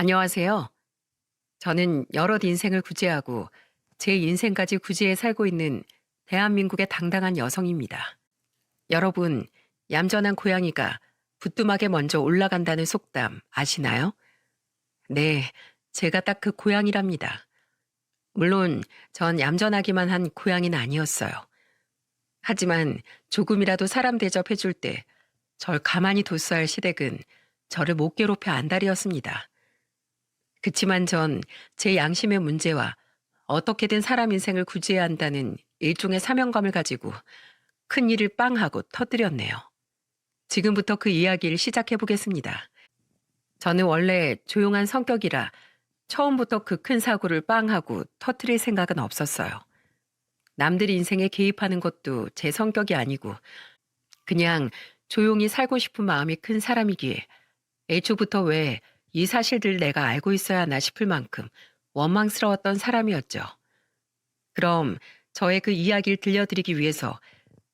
안녕하세요. 저는 여럿 인생을 구제하고 제 인생까지 구제해 살고 있는 대한민국의 당당한 여성입니다. 여러분, 얌전한 고양이가 부뚜막에 먼저 올라간다는 속담 아시나요? 네, 제가 딱 그 고양이랍니다. 물론 전 얌전하기만 한 고양이는 아니었어요. 하지만 조금이라도 사람 대접해 줄 때 절 가만히 뒀어야 할 시댁은 저를 못 괴롭혀 안달이었습니다. 그치만 전 제 양심의 문제와 어떻게든 사람 인생을 구제해야 한다는 일종의 사명감을 가지고 큰 일을 빵 하고 터뜨렸네요. 지금부터 그 이야기를 시작해 보겠습니다. 저는 원래 조용한 성격이라 처음부터 그 큰 사고를 빵 하고 터뜨릴 생각은 없었어요. 남들 인생에 개입하는 것도 제 성격이 아니고 그냥 조용히 살고 싶은 마음이 큰 사람이기에 애초부터 왜 이 사실들 내가 알고 있어야 하나 싶을 만큼 원망스러웠던 사람이었죠. 그럼 저의 그 이야기를 들려드리기 위해서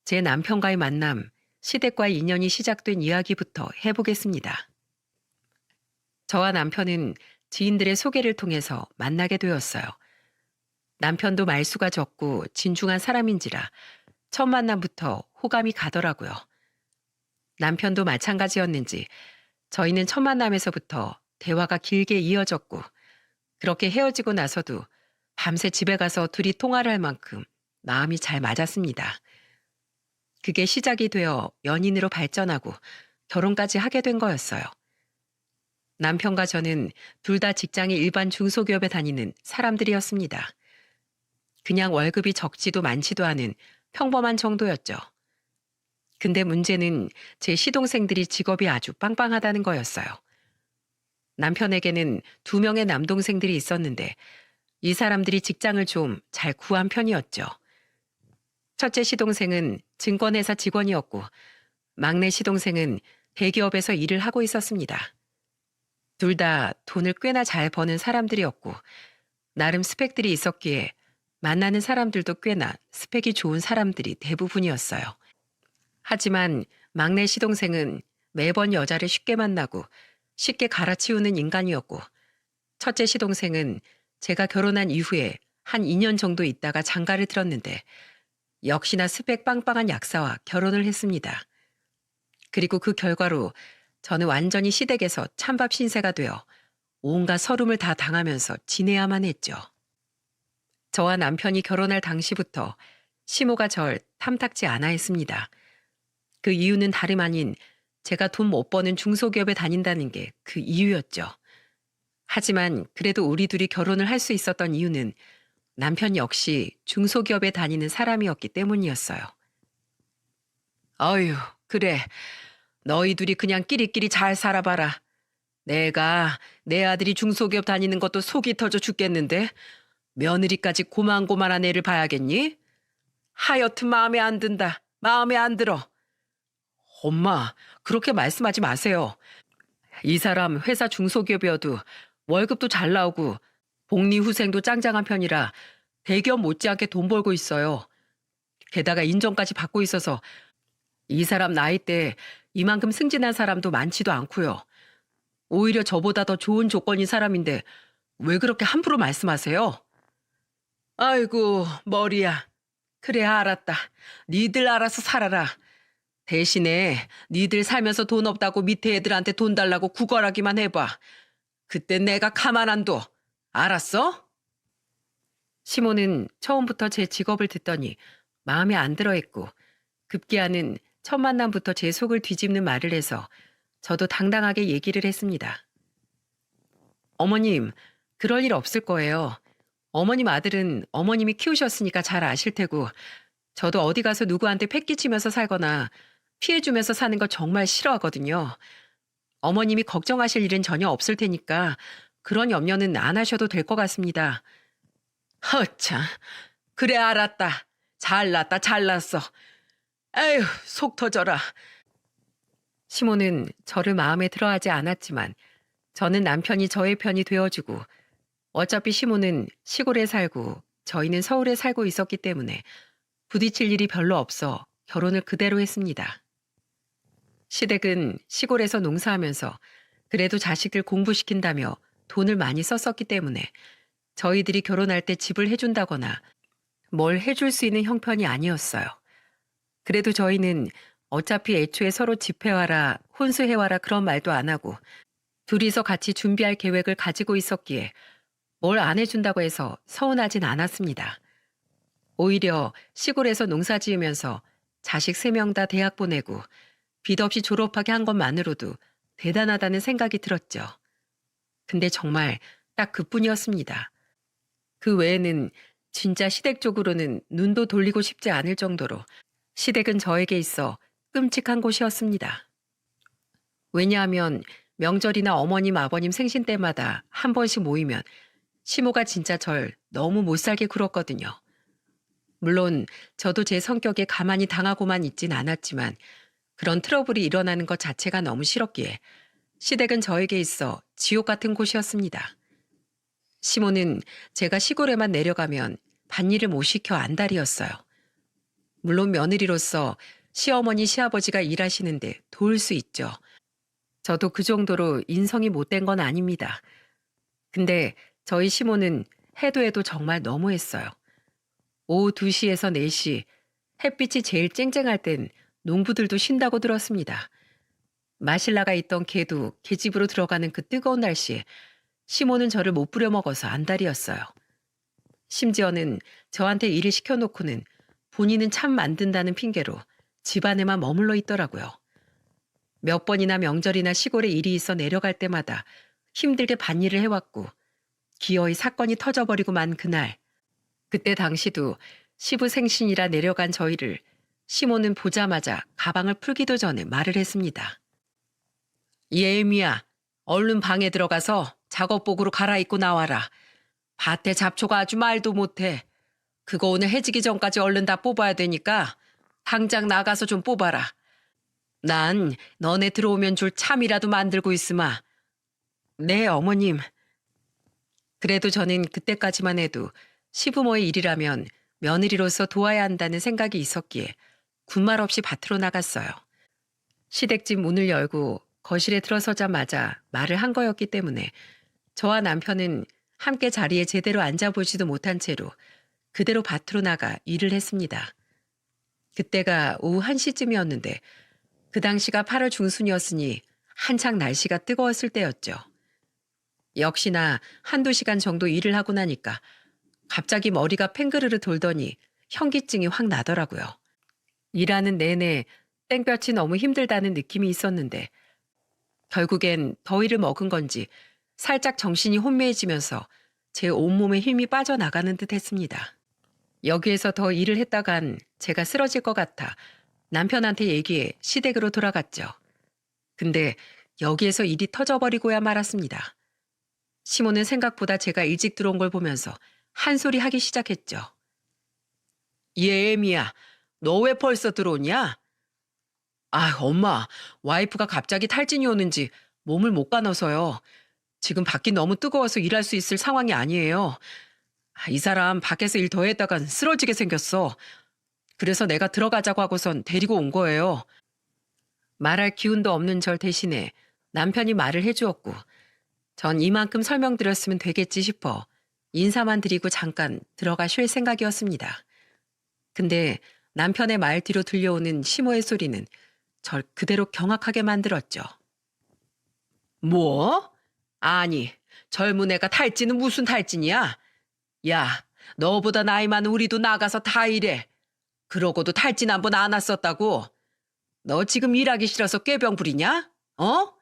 제 남편과의 만남, 시댁과의 인연이 시작된 이야기부터 해보겠습니다. 저와 남편은 지인들의 소개를 통해서 만나게 되었어요. 남편도 말수가 적고 진중한 사람인지라 첫 만남부터 호감이 가더라고요. 남편도 마찬가지였는지 저희는 첫 만남에서부터 대화가 길게 이어졌고 그렇게 헤어지고 나서도 밤새 집에 가서 둘이 통화를 할 만큼 마음이 잘 맞았습니다. 그게 시작이 되어 연인으로 발전하고 결혼까지 하게 된 거였어요. 남편과 저는 둘 다 직장이 일반 중소기업에 다니는 사람들이었습니다. 그냥 월급이 적지도 많지도 않은 평범한 정도였죠. 근데 문제는 제 시동생들이 직업이 아주 빵빵하다는 거였어요. 남편에게는 2명의 남동생들이 있었는데 이 사람들이 직장을 좀 잘 구한 편이었죠. 첫째 시동생은 증권회사 직원이었고 막내 시동생은 대기업에서 일을 하고 있었습니다. 둘 다 돈을 꽤나 잘 버는 사람들이었고 나름 스펙들이 있었기에 만나는 사람들도 꽤나 스펙이 좋은 사람들이 대부분이었어요. 하지만 막내 시동생은 매번 여자를 쉽게 만나고 쉽게 갈아치우는 인간이었고 첫째 시동생은 제가 결혼한 이후에 한 2년 정도 있다가 장가를 들었는데 역시나 스펙 빵빵한 약사와 결혼을 했습니다. 그리고 그 결과로 저는 완전히 시댁에서 찬밥 신세가 되어 온갖 서름을 다 당하면서 지내야만 했죠. 저와 남편이 결혼할 당시부터 시모가 절 탐탁지 않아 했습니다. 그 이유는 다름 아닌 제가 돈 못 버는 중소기업에 다닌다는 게 그 이유였죠. 하지만 그래도 우리 둘이 결혼을 할 수 있었던 이유는 남편 역시 중소기업에 다니는 사람이었기 때문이었어요. 어휴, 그래. 너희 둘이 그냥 끼리끼리 잘 살아봐라. 내가 내 아들이 중소기업 다니는 것도 속이 터져 죽겠는데 며느리까지 고만고만한 애를 봐야겠니? 하여튼 마음에 안 든다. 마음에 안 들어. 엄마, 그렇게 말씀하지 마세요. 이 사람 회사 중소기업이어도 월급도 잘 나오고 복리후생도 짱짱한 편이라 대기업 못지않게 돈 벌고 있어요. 게다가 인정까지 받고 있어서 이 사람 나이 때 이만큼 승진한 사람도 많지도 않고요. 오히려 저보다 더 좋은 조건인 사람인데 왜 그렇게 함부로 말씀하세요? 아이고, 머리야. 그래, 알았다. 니들 알아서 살아라. 대신에 니들 살면서 돈 없다고 밑에 애들한테 돈 달라고 구걸하기만 해봐. 그때 내가 가만 안 둬. 알았어? 시모는 처음부터 제 직업을 듣더니 마음에 안 들어 했고 급기야는 첫 만남부터 제 속을 뒤집는 말을 해서 저도 당당하게 얘기를 했습니다. 어머님, 그럴 일 없을 거예요. 어머님 아들은 어머님이 키우셨으니까 잘 아실 테고 저도 어디 가서 누구한테 패기치면서 살거나 피해주면서 사는 거 정말 싫어하거든요. 어머님이 걱정하실 일은 전혀 없을 테니까 그런 염려는 안 하셔도 될 것 같습니다. 허참, 그래 알았다. 잘났다 잘났어. 에휴, 속 터져라. 시모는 저를 마음에 들어하지 않았지만 저는 남편이 저의 편이 되어주고 어차피 시모는 시골에 살고 저희는 서울에 살고 있었기 때문에 부딪힐 일이 별로 없어 결혼을 그대로 했습니다. 시댁은 시골에서 농사하면서 그래도 자식들 공부시킨다며 돈을 많이 썼었기 때문에 저희들이 결혼할 때 집을 해준다거나 뭘 해줄 수 있는 형편이 아니었어요. 그래도 저희는 어차피 애초에 서로 집해와라, 혼수해와라 그런 말도 안 하고 둘이서 같이 준비할 계획을 가지고 있었기에 뭘 안 해준다고 해서 서운하진 않았습니다. 오히려 시골에서 농사 지으면서 자식 3명 다 대학 보내고 빚 없이 졸업하게 한 것만으로도 대단하다는 생각이 들었죠. 근데 정말 딱 그뿐이었습니다. 그 외에는 진짜 시댁 쪽으로는 눈도 돌리고 싶지 않을 정도로 시댁은 저에게 있어 끔찍한 곳이었습니다. 왜냐하면 명절이나 어머님, 아버님 생신 때마다 한 번씩 모이면 시모가 진짜 절 너무 못살게 굴었거든요. 물론 저도 제 성격에 가만히 당하고만 있진 않았지만 그런 트러블이 일어나는 것 자체가 너무 싫었기에 시댁은 저에게 있어 지옥 같은 곳이었습니다. 시모는 제가 시골에만 내려가면 밭일을 못 시켜 안달이었어요. 물론 며느리로서 시어머니, 시아버지가 일하시는데 도울 수 있죠. 저도 그 정도로 인성이 못된 건 아닙니다. 근데 저희 시모는 해도 해도 정말 너무했어요. 오후 2시에서 4시, 햇빛이 제일 쨍쨍할 땐 농부들도 쉰다고 들었습니다. 마실 나가 있던 개도 개집으로 들어가는 그 뜨거운 날씨에 시모는 저를 못 부려먹어서 안달이었어요. 심지어는 저한테 일을 시켜놓고는 본인은 참 만든다는 핑계로 집안에만 머물러 있더라고요. 몇 번이나 명절이나 시골에 일이 있어 내려갈 때마다 힘들게 밭일을 해왔고 기어이 사건이 터져버리고 만 그날, 그때 당시도 시부 생신이라 내려간 저희를 시모는 보자마자 가방을 풀기도 전에 말을 했습니다. 예미야, 얼른 방에 들어가서 작업복으로 갈아입고 나와라. 밭에 잡초가 아주 말도 못해. 그거 오늘 해지기 전까지 얼른 다 뽑아야 되니까 당장 나가서 좀 뽑아라. 난 너네 들어오면 줄 참이라도 만들고 있으마. 네, 어머님. 그래도 저는 그때까지만 해도 시부모의 일이라면 며느리로서 도와야 한다는 생각이 있었기에 군말 없이 밭으로 나갔어요. 시댁집 문을 열고 거실에 들어서자마자 말을 한 거였기 때문에 저와 남편은 함께 자리에 제대로 앉아보지도 못한 채로 그대로 밭으로 나가 일을 했습니다. 그때가 오후 1시쯤이었는데 그 당시가 8월 중순이었으니 한창 날씨가 뜨거웠을 때였죠. 역시나 1~2시간 정도 일을 하고 나니까 갑자기 머리가 팽그르르 돌더니 현기증이 확 나더라고요. 일하는 내내 땡볕이 너무 힘들다는 느낌이 있었는데 결국엔 더위를 먹은 건지 살짝 정신이 혼미해지면서 제 온몸에 힘이 빠져나가는 듯 했습니다. 여기에서 더 일을 했다간 제가 쓰러질 것 같아 남편한테 얘기해 시댁으로 돌아갔죠. 근데 여기에서 일이 터져버리고야 말았습니다. 시모는 생각보다 제가 일찍 들어온 걸 보면서 한 소리 하기 시작했죠. 예미야, 너 왜 벌써 들어오냐? 아, 엄마, 와이프가 갑자기 탈진이 오는지 몸을 못 가눠서요. 지금 밖이 너무 뜨거워서 일할 수 있을 상황이 아니에요. 이 사람 밖에서 일 더 했다간 쓰러지게 생겼어. 그래서 내가 들어가자고 하고선 데리고 온 거예요. 말할 기운도 없는 절 대신에 남편이 말을 해주었고 전 이만큼 설명드렸으면 되겠지 싶어 인사만 드리고 잠깐 들어가 쉴 생각이었습니다. 근데 남편의 말 뒤로 들려오는 시모의 소리는 절 그대로 경악하게 만들었죠. 뭐? 아니, 젊은 애가 탈진은 무슨 탈진이야? 야, 너보다 나이 많은 우리도 나가서 다 일해. 그러고도 탈진 한 번 안 왔었다고? 너 지금 일하기 싫어서 꾀병 부리냐? 어?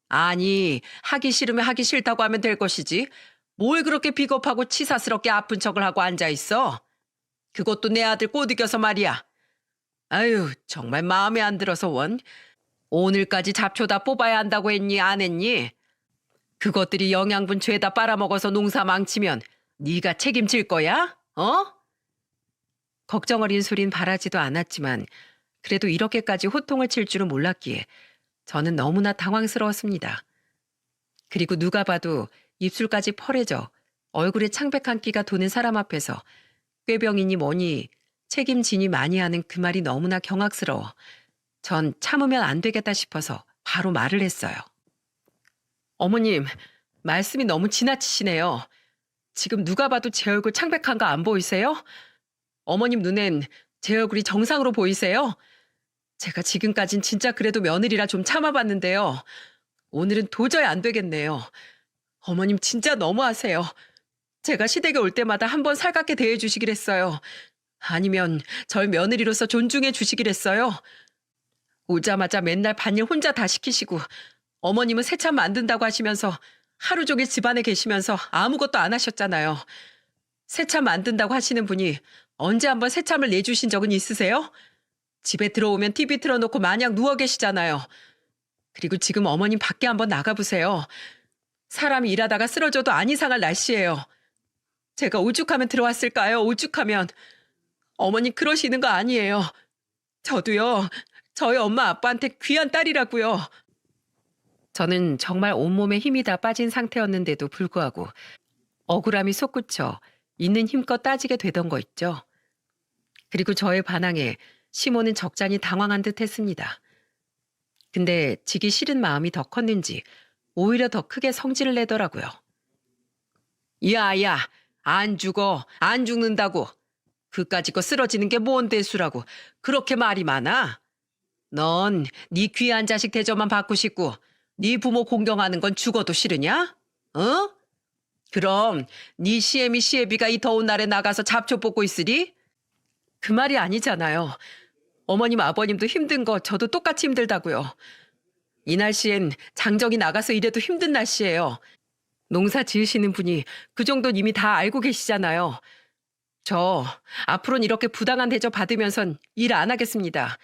아니, 하기 싫으면 하기 싫다고 하면 될 것이지. 뭘 그렇게 비겁하고 치사스럽게 아픈 척을 하고 앉아있어? 그것도 내 아들 꼬드겨서 말이야. 아유, 정말 마음에 안 들어서 원. 오늘까지 잡초 다 뽑아야 한다고 했니, 안 했니? 그것들이 영양분 죄다 빨아먹어서 농사 망치면 네가 책임질 거야? 어? 걱정 어린 소린 바라지도 않았지만 그래도 이렇게까지 호통을 칠 줄은 몰랐기에 저는 너무나 당황스러웠습니다. 그리고 누가 봐도 입술까지 펄해져 얼굴에 창백한 끼가 도는 사람 앞에서 꾀병이니 뭐니 책임지니 많이 하는 그 말이 너무나 경악스러워 전 참으면 안 되겠다 싶어서 바로 말을 했어요. 어머님, 말씀이 너무 지나치시네요. 지금 누가 봐도 제 얼굴 창백한 거 안 보이세요? 어머님 눈엔 제 얼굴이 정상으로 보이세요? 제가 지금까진 진짜 그래도 며느리라 좀 참아봤는데요. 오늘은 도저히 안 되겠네요. 어머님 진짜 너무하세요. 제가 시댁에 올 때마다 한번 살갑게 대해주시길 했어요. 아니면 절 며느리로서 존중해 주시길 했어요. 오자마자 맨날 반일 혼자 다 시키시고 어머님은 새참 만든다고 하시면서 하루 종일 집안에 계시면서 아무것도 안 하셨잖아요. 새참 만든다고 하시는 분이 언제 한번 새참을 내주신 적은 있으세요? 집에 들어오면 TV 틀어놓고 마냥 누워 계시잖아요. 그리고 지금 어머님 밖에 한번 나가보세요. 사람이 일하다가 쓰러져도 안 이상할 날씨예요. 제가 오죽하면 들어왔을까요? 오죽하면. 어머님 그러시는 거 아니에요. 저도요. 저희 엄마 아빠한테 귀한 딸이라고요. 저는 정말 온몸에 힘이 다 빠진 상태였는데도 불구하고 억울함이 솟구쳐 있는 힘껏 따지게 되던 거 있죠. 그리고 저의 반항에 시모는 적잖이 당황한 듯 했습니다. 근데 지기 싫은 마음이 더 컸는지 오히려 더 크게 성질을 내더라고요. 야야, 안 죽어, 안 죽는다고. 그까짓 거 쓰러지는 게 뭔 대수라고 그렇게 말이 많아? 넌 네 귀한 자식 대접만 받고 싶고 네 부모 공경하는 건 죽어도 싫으냐? 어? 그럼 네 시애미 시애비가 이 더운 날에 나가서 잡초 뽑고 있으리? 그 말이 아니잖아요. 어머님 아버님도 힘든 거 저도 똑같이 힘들다고요. 이 날씨엔 장정이 나가서 일해도 힘든 날씨예요. 농사 지으시는 분이 그 정도는 이미 다 알고 계시잖아요. 저 앞으로는 이렇게 부당한 대접 받으면선 일 안 하겠습니다.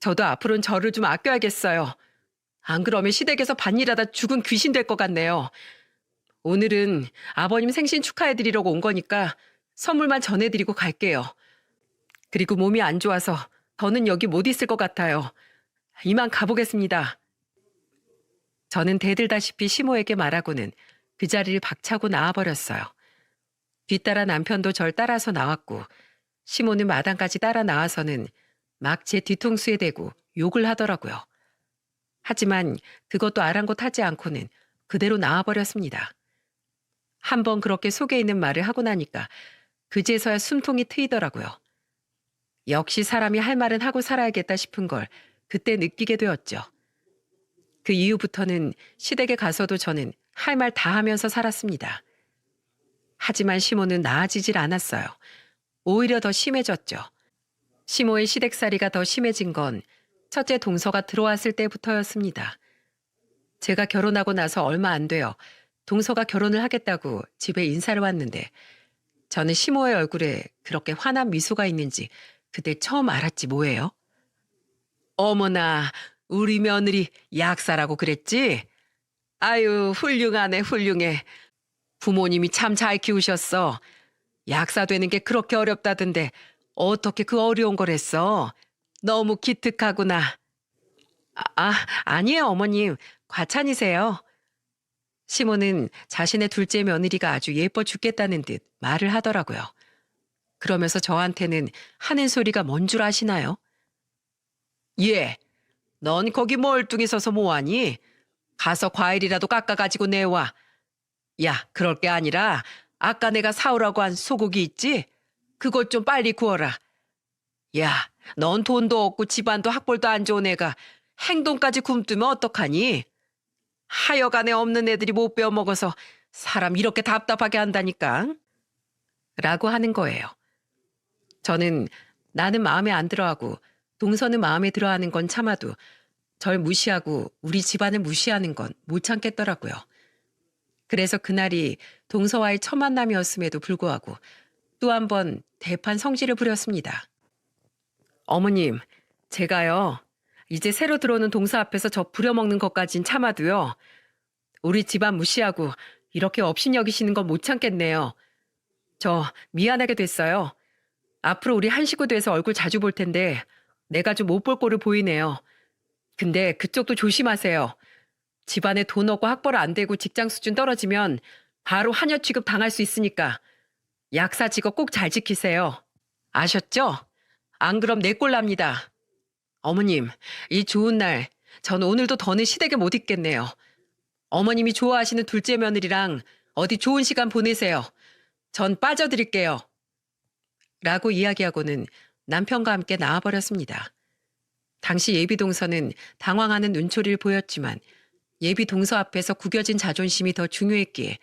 저도 앞으로는 저를 좀 아껴야겠어요. 안 그러면 시댁에서 반일하다 죽은 귀신 될 것 같네요. 오늘은 아버님 생신 축하해드리려고 온 거니까 선물만 전해드리고 갈게요. 그리고 몸이 안 좋아서 더는 여기 못 있을 것 같아요. 이만 가보겠습니다. 저는 대들다시피 시모에게 말하고는 그 자리를 박차고 나와버렸어요. 뒤따라 남편도 절 따라서 나왔고 시모는 마당까지 따라 나와서는 막 제 뒤통수에 대고 욕을 하더라고요. 하지만 그것도 아랑곳하지 않고는 그대로 나와버렸습니다. 한번 그렇게 속에 있는 말을 하고 나니까 그제서야 숨통이 트이더라고요. 역시 사람이 할 말은 하고 살아야겠다 싶은 걸 그때 느끼게 되었죠. 그 이후부터는 시댁에 가서도 저는 할 말 다 하면서 살았습니다. 하지만 시모는 나아지질 않았어요. 오히려 더 심해졌죠. 시모의 시댁살이가 더 심해진 건 첫째 동서가 들어왔을 때부터였습니다. 제가 결혼하고 나서 얼마 안 돼요. 동서가 결혼을 하겠다고 집에 인사를 왔는데 저는 시모의 얼굴에 그렇게 환한 미소가 있는지 그때 처음 알았지 뭐예요. 어머나, 우리 며느리 약사라고 그랬지? 아유, 훌륭하네, 훌륭해. 부모님이 참 잘 키우셨어. 약사 되는 게 그렇게 어렵다던데 어떻게 그 어려운 걸 했어? 너무 기특하구나. 아니에요, 어머님. 과찬이세요. 시모는 자신의 둘째 며느리가 아주 예뻐 죽겠다는 듯 말을 하더라고요. 그러면서 저한테는 하는 소리가 뭔 줄 아시나요? 예, 넌 거기 멀뚱히 서서 뭐하니? 가서 과일이라도 깎아가지고 내와. 야, 그럴 게 아니라 아까 내가 사오라고 한 소고기 있지? 그것 좀 빨리 구워라. 야, 넌 돈도 없고 집안도 학벌도 안 좋은 애가 행동까지 굼뜨면 어떡하니? 하여간에 없는 애들이 못 배워 먹어서 사람 이렇게 답답하게 한다니까. 라고 하는 거예요. 저는 나는 마음에 안 들어하고 동서는 마음에 들어하는 건 참아도 절 무시하고 우리 집안을 무시하는 건 못 참겠더라고요. 그래서 그날이 동서와의 첫 만남이었음에도 불구하고 또 한 번 대판 성질을 부렸습니다. 어머님, 제가요. 이제 새로 들어오는 동서 앞에서 저 부려먹는 것까진 참아도요. 우리 집안 무시하고 이렇게 업신여기시는 건 못 참겠네요. 저 미안하게 됐어요. 앞으로 우리 한 식구 돼서 얼굴 자주 볼 텐데 내가 좀 못 볼 꼴을 보이네요. 근데 그쪽도 조심하세요. 집안에 돈 없고 학벌 안 되고 직장 수준 떨어지면 바로 하녀 취급 당할 수 있으니까 약사 직업 꼭 잘 지키세요. 아셨죠? 안 그럼 내 꼴 납니다. 어머님, 이 좋은 날 전 오늘도 더는 시댁에 못 있겠네요. 어머님이 좋아하시는 둘째 며느리랑 어디 좋은 시간 보내세요. 전 빠져드릴게요. 라고 이야기하고는 남편과 함께 나와버렸습니다. 당시 예비동서는 당황하는 눈초리를 보였지만 예비동서 앞에서 구겨진 자존심이 더 중요했기에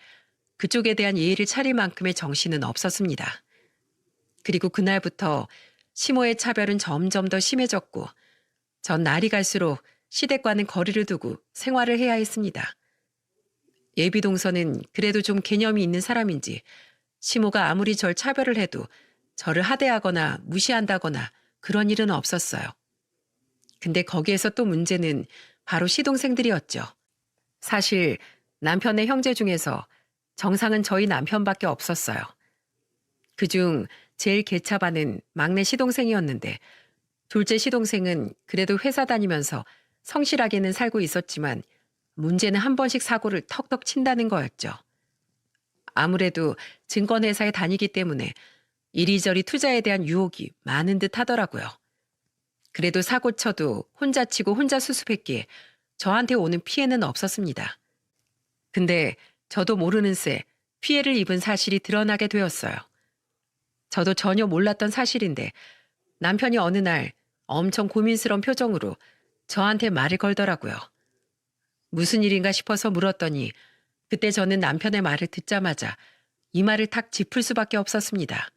그쪽에 대한 예의를 차릴 만큼의 정신은 없었습니다. 그리고 그날부터 시모의 차별은 점점 더 심해졌고 전 날이 갈수록 시댁과는 거리를 두고 생활을 해야 했습니다. 예비동서는 그래도 좀 개념이 있는 사람인지 시모가 아무리 절 차별을 해도 저를 하대하거나 무시한다거나 그런 일은 없었어요. 근데 거기에서 또 문제는 바로 시동생들이었죠. 사실 남편의 형제 중에서 정상은 저희 남편밖에 없었어요. 그중 제일 개차반은 막내 시동생이었는데 둘째 시동생은 그래도 회사 다니면서 성실하게는 살고 있었지만 문제는 한 번씩 사고를 턱턱 친다는 거였죠. 아무래도 증권회사에 다니기 때문에 이리저리 투자에 대한 유혹이 많은 듯 하더라고요. 그래도 사고 쳐도 혼자 치고 혼자 수습했기에 저한테 오는 피해는 없었습니다. 근데 저도 모르는 새 피해를 입은 사실이 드러나게 되었어요. 저도 전혀 몰랐던 사실인데 남편이 어느 날 엄청 고민스러운 표정으로 저한테 말을 걸더라고요. 무슨 일인가 싶어서 물었더니 그때 저는 남편의 말을 듣자마자 이 말을 탁 짚을 수밖에 없었습니다.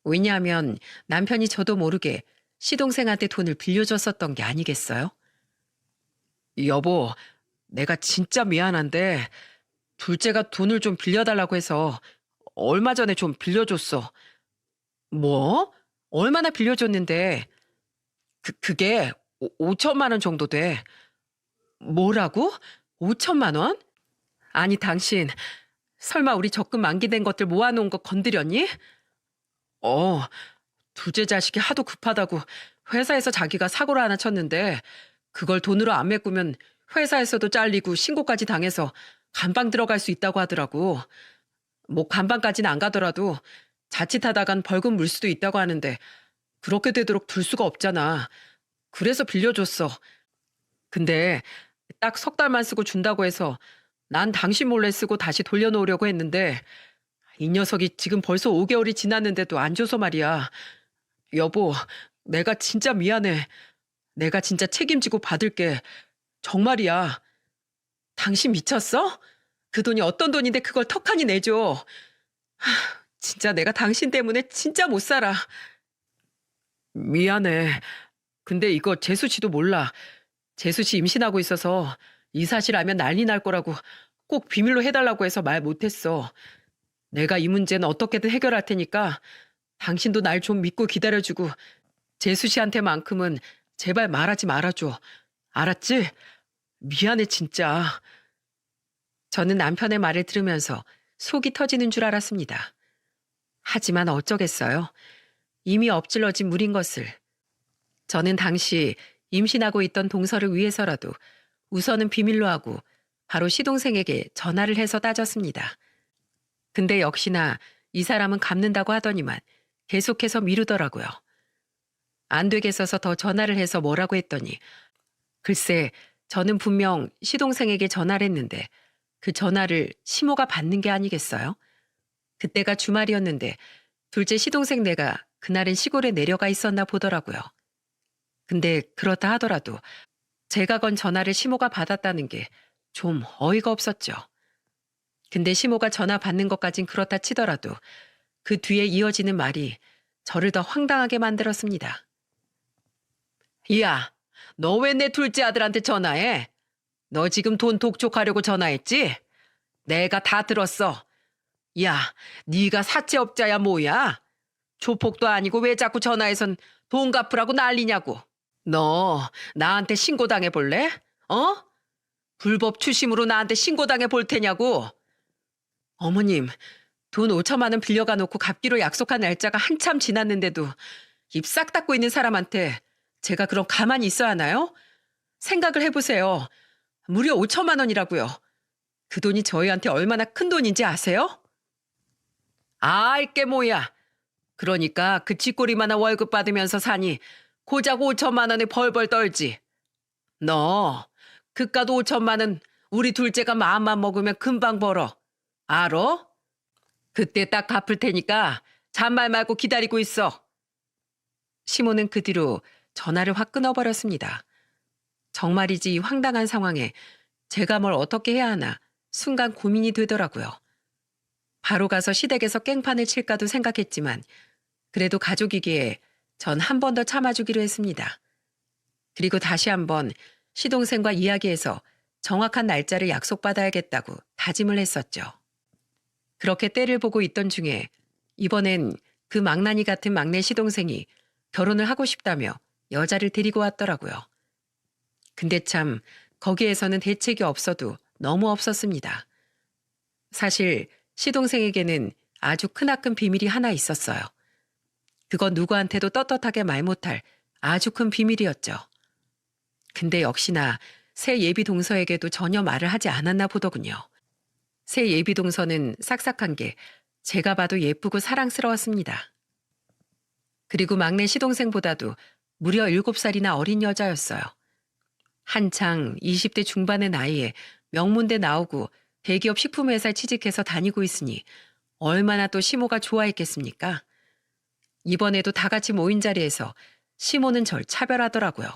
왜냐하면 남편이 저도 모르게 시동생한테 돈을 빌려줬었던 게 아니겠어요? 여보, 내가 진짜 미안한데 둘째가 돈을 좀 빌려달라고 해서 얼마 전에 좀 빌려줬어. 뭐? 얼마나 빌려줬는데? 그게 5천만 원 정도 돼. 뭐라고? 5천만 원? 아니 당신 설마 우리 적금 만기된 것들 모아놓은 거 건드렸니? 둘째 자식이 하도 급하다고 회사에서 자기가 사고를 하나 쳤는데 그걸 돈으로 안 메꾸면 회사에서도 잘리고 신고까지 당해서 감방 들어갈 수 있다고 하더라고. 뭐 감방까지는 안 가더라도 자칫하다간 벌금 물 수도 있다고 하는데 그렇게 되도록 둘 수가 없잖아. 그래서 빌려줬어. 근데 딱 석 달만 쓰고 준다고 해서 난 당신 몰래 쓰고 다시 돌려놓으려고 했는데 이 녀석이 지금 벌써 5개월이 지났는데도 안 줘서 말이야. 여보, 내가 진짜 미안해. 내가 진짜 책임지고 받을게. 정말이야. 당신 미쳤어? 그 돈이 어떤 돈인데 그걸 턱하니 내줘. 진짜 내가 당신 때문에 진짜 못 살아. 미안해. 근데 이거 재수 씨도 몰라. 재수 씨 임신하고 있어서 이 사실 알면 난리 날 거라고 꼭 비밀로 해달라고 해서 말 못했어. 내가 이 문제는 어떻게든 해결할 테니까 당신도 날 좀 믿고 기다려주고 재수 씨한테만큼은 제발 말하지 말아줘. 알았지? 미안해 진짜. 저는 남편의 말을 들으면서 속이 터지는 줄 알았습니다. 하지만 어쩌겠어요. 이미 엎질러진 물인 것을. 저는 당시 임신하고 있던 동서를 위해서라도 우선은 비밀로 하고 바로 시동생에게 전화를 해서 따졌습니다. 근데 역시나 이 사람은 갚는다고 하더니만 계속해서 미루더라고요. 안 되겠어서 더 전화를 해서 뭐라고 했더니 글쎄 저는 분명 시동생에게 전화를 했는데 그 전화를 시모가 받는 게 아니겠어요? 그때가 주말이었는데 둘째 시동생 네가 그날은 시골에 내려가 있었나 보더라고요. 근데 그렇다 하더라도 제가 건 전화를 시모가 받았다는 게 좀 어이가 없었죠. 근데 시모가 전화 받는 것까진 그렇다 치더라도 그 뒤에 이어지는 말이 저를 더 황당하게 만들었습니다. 야, 너 왜 내 둘째 아들한테 전화해? 너 지금 돈 독촉하려고 전화했지? 내가 다 들었어. 야, 네가 사채업자야 뭐야? 조폭도 아니고 왜 자꾸 전화해선 돈 갚으라고 난리냐고. 너 나한테 신고당해 볼래? 어? 불법 추심으로 나한테 신고당해 볼 테냐고. 어머님, 돈 5천만 원 빌려가 놓고 갚기로 약속한 날짜가 한참 지났는데도 입 싹 닫고 있는 사람한테 제가 그럼 가만히 있어야 하나요? 생각을 해보세요. 무려 5천만 원이라고요. 그 돈이 저희한테 얼마나 큰 돈인지 아세요? 알게 뭐야. 그러니까 그 쥐꼬리만한 월급 받으면서 사니 고작 5천만 원에 벌벌 떨지. 너 그깟 5천만 원 우리 둘째가 마음만 먹으면 금방 벌어. 알어? 그때 딱 갚을 테니까 잔말 말고 기다리고 있어. 시모는 그 뒤로 전화를 확 끊어버렸습니다. 정말이지 이 황당한 상황에 제가 뭘 어떻게 해야 하나 순간 고민이 되더라고요. 바로 가서 시댁에서 깽판을 칠까도 생각했지만 그래도 가족이기에 전 한 번 더 참아주기로 했습니다. 그리고 다시 한번 시동생과 이야기해서 정확한 날짜를 약속받아야겠다고 다짐을 했었죠. 그렇게 때를 보고 있던 중에 이번엔 그 망나니 같은 막내 시동생이 결혼을 하고 싶다며 여자를 데리고 왔더라고요. 근데 참 거기에서는 대책이 없어도 너무 없었습니다. 사실 시동생에게는 아주 크나큰 비밀이 하나 있었어요. 그건 누구한테도 떳떳하게 말 못할 아주 큰 비밀이었죠. 근데 역시나 새 예비 동서에게도 전혀 말을 하지 않았나 보더군요. 새 예비 동서는 싹싹한 게 제가 봐도 예쁘고 사랑스러웠습니다. 그리고 막내 시동생보다도 무려 7살이나 어린 여자였어요. 한창 20대 중반의 나이에 명문대 나오고 대기업 식품회사에 취직해서 다니고 있으니 얼마나 또 시모가 좋아했겠습니까? 이번에도 다 같이 모인 자리에서 시모는 절 차별하더라고요.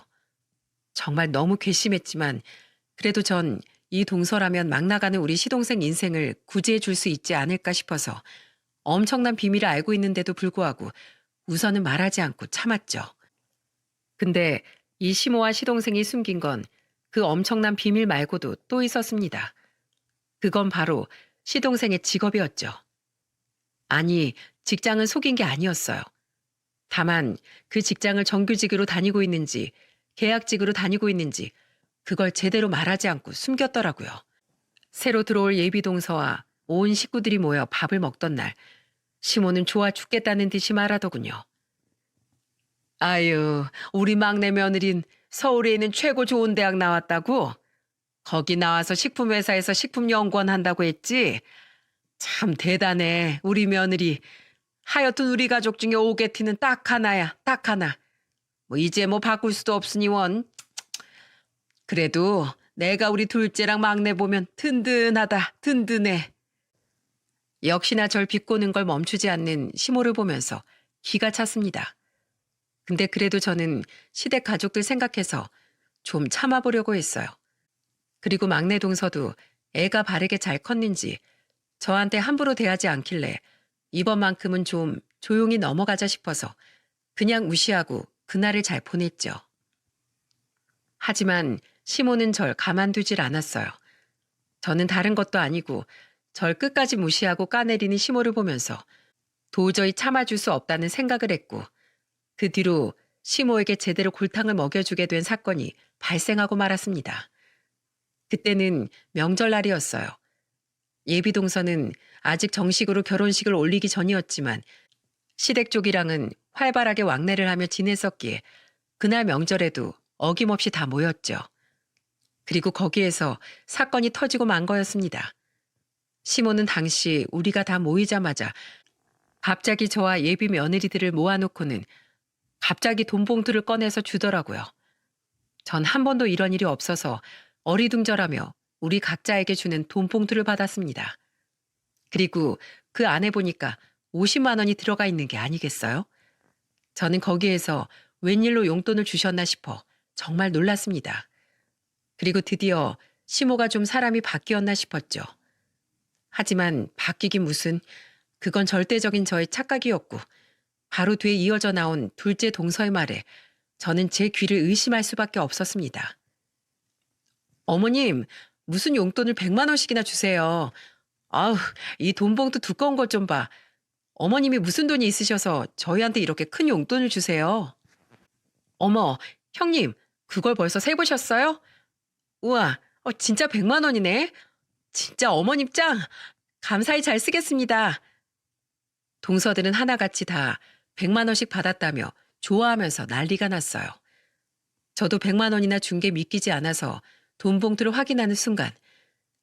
정말 너무 괘씸했지만 그래도 전 이 동서라면 막 나가는 우리 시동생 인생을 구제해 줄 수 있지 않을까 싶어서 엄청난 비밀을 알고 있는데도 불구하고 우선은 말하지 않고 참았죠. 근데 이 시모와 시동생이 숨긴 건 그 엄청난 비밀 말고도 또 있었습니다. 그건 바로 시동생의 직업이었죠. 아니, 직장은 속인 게 아니었어요. 다만 그 직장을 정규직으로 다니고 있는지 계약직으로 다니고 있는지 그걸 제대로 말하지 않고 숨겼더라고요. 새로 들어올 예비동서와 온 식구들이 모여 밥을 먹던 날 시모는 좋아 죽겠다는 듯이 말하더군요. 아유, 우리 막내 며느린 서울에 있는 최고 좋은 대학 나왔다고? 거기 나와서 식품회사에서 식품연구원 한다고 했지? 참 대단해, 우리 며느리. 하여튼 우리 가족 중에 오게티는 딱 하나야, 딱 하나. 뭐 이제 뭐 바꿀 수도 없으니 원. 그래도 내가 우리 둘째랑 막내 보면 든든하다, 든든해. 역시나 절 비꼬는 걸 멈추지 않는 시모를 보면서 기가 찼습니다. 근데 그래도 저는 시댁 가족들 생각해서 좀 참아보려고 했어요. 그리고 막내 동서도 애가 바르게 잘 컸는지 저한테 함부로 대하지 않길래 이번만큼은 좀 조용히 넘어가자 싶어서 그냥 무시하고 그날을 잘 보냈죠. 하지만 시모는 절 가만두질 않았어요. 저는 다른 것도 아니고 절 끝까지 무시하고 까내리는 시모를 보면서 도저히 참아줄 수 없다는 생각을 했고 그 뒤로 시모에게 제대로 골탕을 먹여주게 된 사건이 발생하고 말았습니다. 그때는 명절날이었어요. 예비동서는 아직 정식으로 결혼식을 올리기 전이었지만 시댁 쪽이랑은 활발하게 왕래를 하며 지냈었기에 그날 명절에도 어김없이 다 모였죠. 그리고 거기에서 사건이 터지고 만 거였습니다. 시모는 당시 우리가 다 모이자마자 갑자기 저와 예비 며느리들을 모아놓고는 갑자기 돈 봉투를 꺼내서 주더라고요. 전 한 번도 이런 일이 없어서 어리둥절하며 우리 각자에게 주는 돈 봉투를 받았습니다. 그리고 그 안에 보니까 50만 원이 들어가 있는 게 아니겠어요? 저는 거기에서 웬일로 용돈을 주셨나 싶어 정말 놀랐습니다. 그리고 드디어 시모가 좀 사람이 바뀌었나 싶었죠. 하지만 바뀌긴 무슨, 그건 절대적인 저의 착각이었고 바로 뒤에 이어져 나온 둘째 동서의 말에 저는 제 귀를 의심할 수밖에 없었습니다. 어머님, 무슨 용돈을 100만 원씩이나 주세요. 아우, 이 돈 봉투 두꺼운 것 좀 봐. 어머님이 무슨 돈이 있으셔서 저희한테 이렇게 큰 용돈을 주세요. 어머, 형님, 그걸 벌써 세보셨어요? 우와, 진짜 100만 원이네. 진짜 어머님 짱! 감사히 잘 쓰겠습니다. 동서들은 하나같이 다 100만 원씩 받았다며 좋아하면서 난리가 났어요. 저도 100만 원이나 준 게 믿기지 않아서 돈 봉투를 확인하는 순간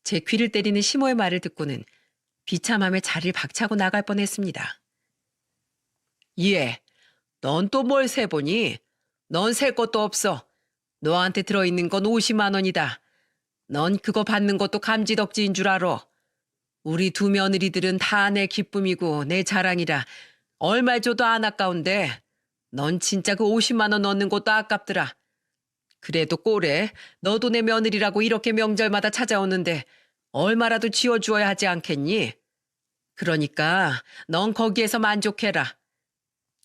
제 귀를 때리는 시모의 말을 듣고는 비참함에 자리를 박차고 나갈 뻔했습니다. 예, 넌 또 뭘 세보니? 넌 셀 것도 없어. 너한테 들어있는 건 50만 원이다. 넌 그거 받는 것도 감지덕지인 줄 알아. 우리 두 며느리들은 다 내 기쁨이고 내 자랑이라 얼마 줘도 안 아까운데 넌 진짜 그 50만 원 넣는 것도 아깝더라. 그래도 꼴에 너도 내 며느리라고 이렇게 명절마다 찾아오는데 얼마라도 지어주어야 하지 않겠니? 그러니까 넌 거기에서 만족해라.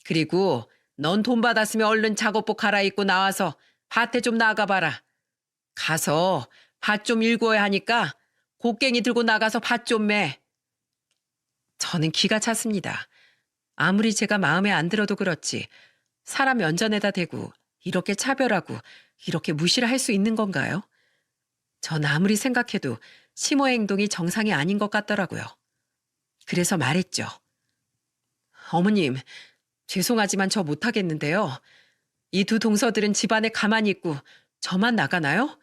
그리고 넌 돈 받았으면 얼른 작업복 갈아입고 나와서 밭에 좀 나가봐라. 가서 밭 좀 일구어야 하니까 곡괭이 들고 나가서 밭 좀 매. 저는 기가 찼습니다. 아무리 제가 마음에 안 들어도 그렇지 사람 면전에다 대고 이렇게 차별하고 이렇게 무시를 할 수 있는 건가요? 전 아무리 생각해도 시모의 행동이 정상이 아닌 것 같더라고요. 그래서 말했죠. 어머님, 죄송하지만 저 못하겠는데요. 이 두 동서들은 집안에 가만히 있고 저만 나가나요?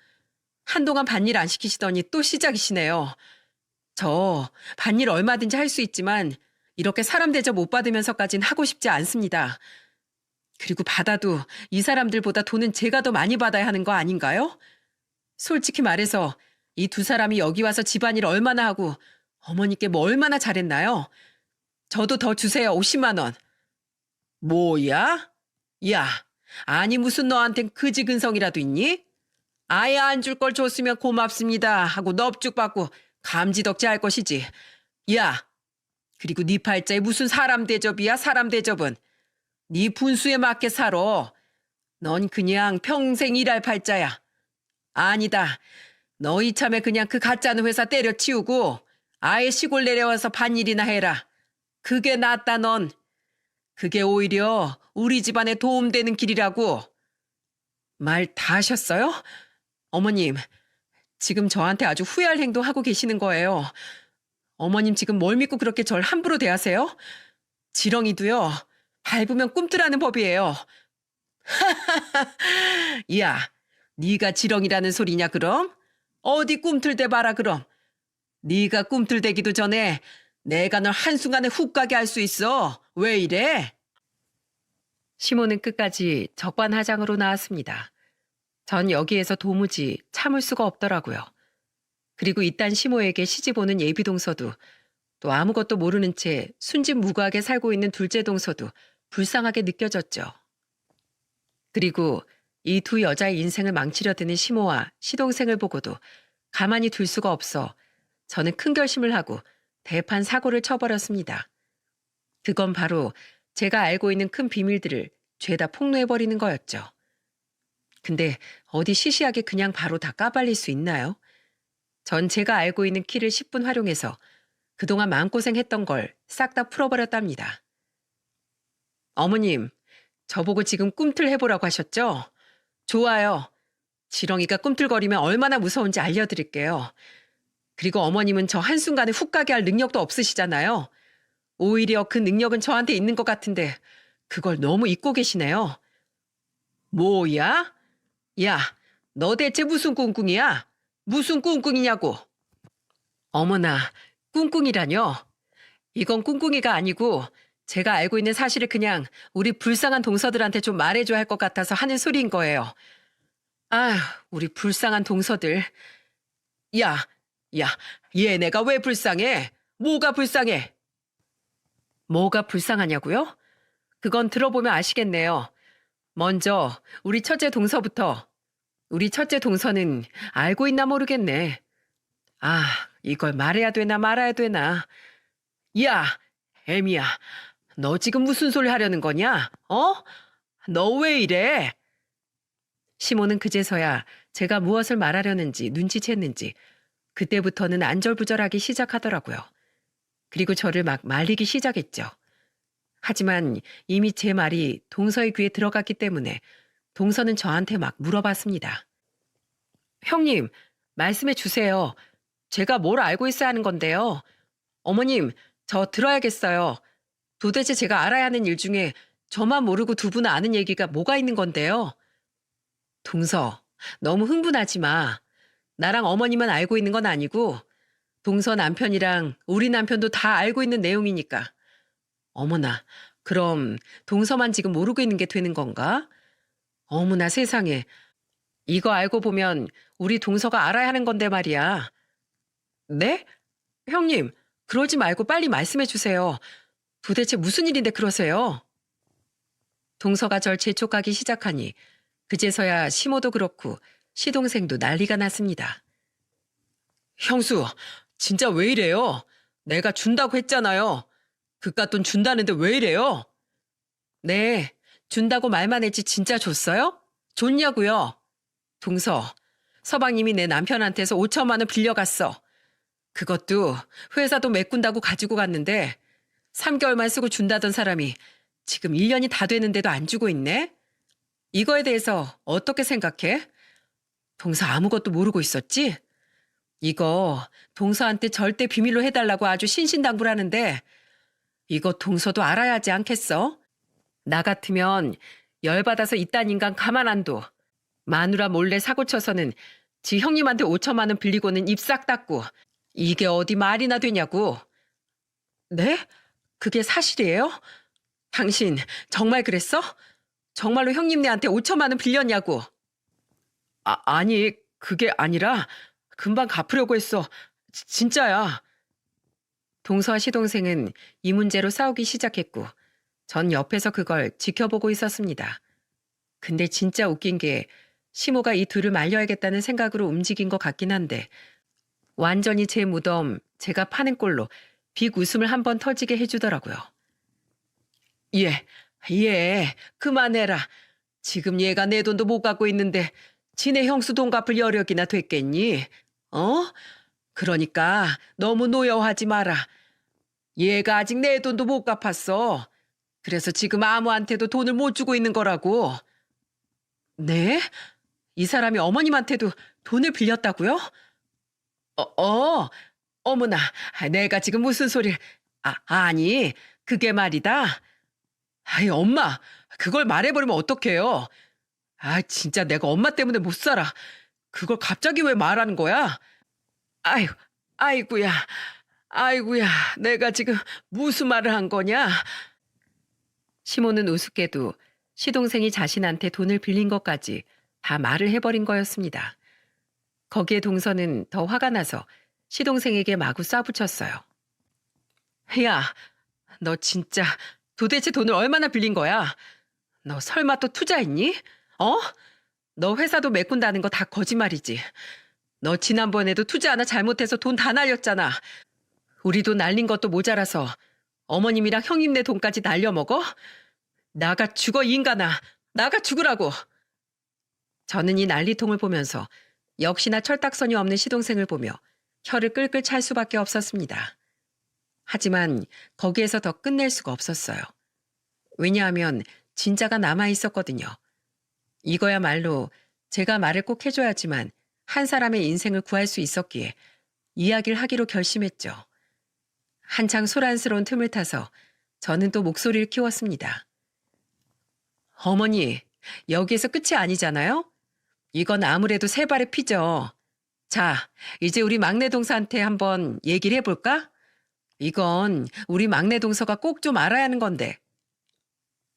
한동안 밭일 안 시키시더니 또 시작이시네요. 저 밭일 얼마든지 할 수 있지만 이렇게 사람 대접 못 받으면서까진 하고 싶지 않습니다. 그리고 받아도 이 사람들보다 돈은 제가 더 많이 받아야 하는 거 아닌가요? 솔직히 말해서 이 두 사람이 여기 와서 집안일 얼마나 하고 어머니께 뭐 얼마나 잘했나요? 저도 더 주세요. 50만 원. 뭐야? 야, 아니 무슨 너한텐 그지근성이라도 있니? 아예 안 줄 걸 줬으면 고맙습니다 하고 넙죽 받고 감지덕지 할 것이지. 야, 그리고 네 팔자에 무슨 사람 대접이야 사람 대접은. 네 분수에 맞게 살아. 넌 그냥 평생 일할 팔자야. 아니다. 너 이참에 그냥 그 가짜는 회사 때려치우고 아예 시골 내려와서 밭일이나 해라. 그게 낫다 넌. 그게 오히려 우리 집안에 도움되는 길이라고. 말 다 하셨어요? 어머님, 지금 저한테 아주 후회할 행동하고 계시는 거예요. 어머님 지금 뭘 믿고 그렇게 절 함부로 대하세요? 지렁이도요. 밟으면 꿈틀하는 법이에요. 야, 네가 지렁이라는 소리냐 그럼? 어디 꿈틀대 봐라 그럼. 네가 꿈틀대기도 전에 내가 널 한순간에 훅 가게 할 수 있어. 왜 이래? 시모는 끝까지 적반하장으로 나왔습니다. 전 여기에서 도무지 참을 수가 없더라고요. 그리고 이딴 시모에게 시집 오는 예비 동서도 또 아무것도 모르는 채 순진무구하게 살고 있는 둘째 동서도 불쌍하게 느껴졌죠. 그리고 이 두 여자의 인생을 망치려 드는 시모와 시동생을 보고도 가만히 둘 수가 없어 저는 큰 결심을 하고 대판 사고를 쳐버렸습니다. 그건 바로 제가 알고 있는 큰 비밀들을 죄다 폭로해버리는 거였죠. 근데 어디 시시하게 그냥 바로 다 까발릴 수 있나요? 전 제가 알고 있는 키를 10분 활용해서 그동안 마음고생했던 걸 싹 다 풀어버렸답니다. 어머님, 저보고 지금 꿈틀 해보라고 하셨죠? 좋아요. 지렁이가 꿈틀거리면 얼마나 무서운지 알려드릴게요. 그리고 어머님은 저 한순간에 훅 가게 할 능력도 없으시잖아요. 오히려 그 능력은 저한테 있는 것 같은데 그걸 너무 잊고 계시네요. 뭐야? 야, 너 대체 무슨 꿍꿍이야? 무슨 꿍꿍이냐고. 어머나, 꿍꿍이라뇨? 이건 꿍꿍이가 아니고 제가 알고 있는 사실을 그냥 우리 불쌍한 동서들한테 좀 말해줘야 할 것 같아서 하는 소리인 거예요. 아휴, 우리 불쌍한 동서들. 야, 얘네가 왜 불쌍해? 뭐가 불쌍해? 뭐가 불쌍하냐고요? 그건 들어보면 아시겠네요. 먼저 우리 첫째 동서부터. 우리 첫째 동서는 알고 있나 모르겠네. 아, 이걸 말해야 되나 말아야 되나. 야, 애미야, 너 지금 무슨 소리 하려는 거냐? 어? 너 왜 이래? 시모는 그제서야 제가 무엇을 말하려는지 눈치챘는지 그때부터는 안절부절하기 시작하더라고요. 그리고 저를 막 말리기 시작했죠. 하지만 이미 제 말이 동서의 귀에 들어갔기 때문에 동서는 저한테 막 물어봤습니다. 형님, 말씀해 주세요. 제가 뭘 알고 있어야 하는 건데요. 어머님, 저 들어야겠어요. 도대체 제가 알아야 하는 일 중에 저만 모르고 두 분은 아는 얘기가 뭐가 있는 건데요. 동서, 너무 흥분하지 마. 나랑 어머니만 알고 있는 건 아니고 동서 남편이랑 우리 남편도 다 알고 있는 내용이니까. 어머나, 그럼 동서만 지금 모르고 있는 게 되는 건가? 어머나 세상에. 이거 알고 보면 우리 동서가 알아야 하는 건데 말이야. 네? 형님, 그러지 말고 빨리 말씀해 주세요. 도대체 무슨 일인데 그러세요? 동서가 절 재촉하기 시작하니 그제서야 시모도 그렇고 시동생도 난리가 났습니다. 형수, 진짜 왜 이래요? 내가 준다고 했잖아요. 그깟 돈 준다는데 왜 이래요? 네, 준다고 말만 했지 진짜 줬어요? 줬냐고요? 동서, 서방님이 내 남편한테서 5천만 원 빌려갔어. 그것도 회사도 메꾼다고 가지고 갔는데 3개월만 쓰고 준다던 사람이 지금 1년이 다 됐는데도 안 주고 있네? 이거에 대해서 어떻게 생각해? 동서 아무것도 모르고 있었지? 이거 동서한테 절대 비밀로 해달라고 아주 신신당부라는데 이거 동서도 알아야 하지 않겠어? 나 같으면 열받아서 이딴 인간 가만 안 둬. 마누라 몰래 사고 쳐서는 지 형님한테 5천만 원 빌리고는 입 싹 닫고 이게 어디 말이나 되냐고. 네? 그게 사실이에요? 당신 정말 그랬어? 정말로 형님네한테 5천만 원 빌렸냐고. 아니 그게 아니라 금방 갚으려고 했어. 진짜야. 동서와 시동생은 이 문제로 싸우기 시작했고 전 옆에서 그걸 지켜보고 있었습니다. 근데 진짜 웃긴 게 시모가 이 둘을 말려야겠다는 생각으로 움직인 것 같긴 한데 완전히 제 무덤 제가 파는 꼴로 빅 웃음을 한번 터지게 해주더라고요. 예, 그만해라. 지금 얘가 내 돈도 못 갖고 있는데 지네 형수 돈 갚을 여력이나 됐겠니? 어? 그러니까 너무 노여워하지 마라. 얘가 아직 내 돈도 못 갚았어. 그래서 지금 아무한테도 돈을 못 주고 있는 거라고. 네? 이 사람이 어머님한테도 돈을 빌렸다고요? 어머나, 내가 지금 무슨 소리를... 아니, 그게 말이다. 아이, 엄마, 그걸 말해버리면 어떡해요? 진짜 내가 엄마 때문에 못 살아. 그걸 갑자기 왜 말하는 거야? 아유, 아이고야, 아이고야, 내가 지금 무슨 말을 한 거냐? 시모는 우습게도 시동생이 자신한테 돈을 빌린 것까지 다 말을 해버린 거였습니다. 거기에 동서는 더 화가 나서 시동생에게 마구 쏴붙였어요. 야, 너 진짜 도대체 돈을 얼마나 빌린 거야? 너 설마 또 투자했니? 너 회사도 메꾼다는 거 다 거짓말이지. 너 지난번에도 투자 하나 잘못해서 돈 다 날렸잖아. 우리 돈 날린 것도 모자라서 어머님이랑 형님네 돈까지 날려먹어? 나가 죽어 이 인간아. 나가 죽으라고. 저는 이 난리통을 보면서 역시나 철딱선이 없는 시동생을 보며 혀를 끌끌 찰 수밖에 없었습니다. 하지만 거기에서 더 끝낼 수가 없었어요. 왜냐하면 진짜가 남아있었거든요. 이거야말로 제가 말을 꼭 해줘야지만 한 사람의 인생을 구할 수 있었기에 이야기를 하기로 결심했죠. 한창 소란스러운 틈을 타서 저는 또 목소리를 키웠습니다. 어머니, 여기에서 끝이 아니잖아요? 이건 아무래도 세 발의 피죠. 자, 이제 우리 막내 동서한테 한번 얘기를 해볼까? 이건 우리 막내 동서가 꼭 좀 알아야 하는 건데.